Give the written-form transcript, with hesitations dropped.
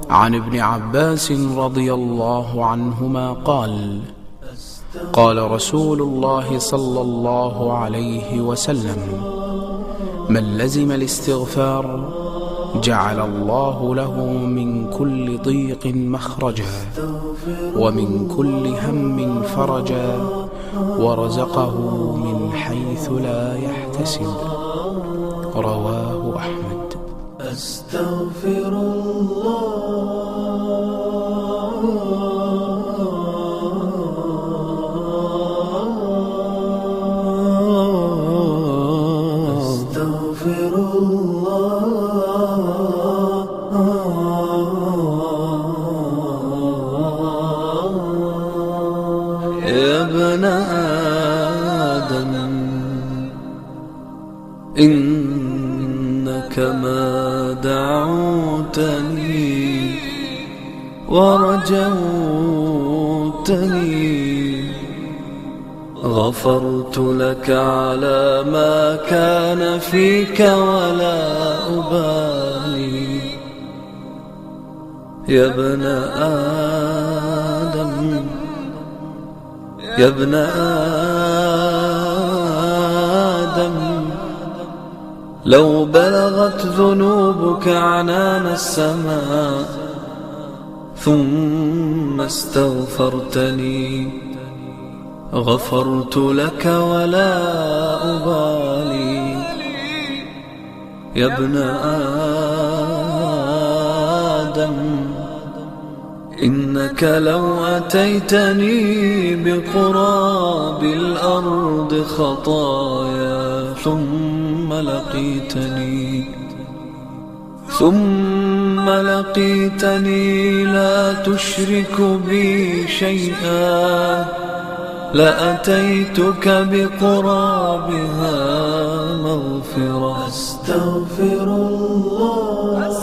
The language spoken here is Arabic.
عن ابن عباس رضي الله عنهما قال: قال رسول الله صلى الله عليه وسلم: من لزم الاستغفار جعل الله له من كل ضيق مخرجا ومن كل هم فرجا ورزقه من حيث لا يحتسب. رواه أحمد. أستغفر الله أستغفر الله يا ابن آدم إنك ما دعوتني ورجوتني غفرت لك على ما كان فيك ولا أبالي. يا ابن آدم يا ابن آدم لو بلغت ذنوبك عنان السماء ثم استغفرتني غفرت لك ولا أبالي. يا ابن آدم إنك لو أتيتني بقراب الأرض خطايا ثم لقيتني لا تشرك بي شيئا لأتيتك بقرابها مغفرة. أستغفر الله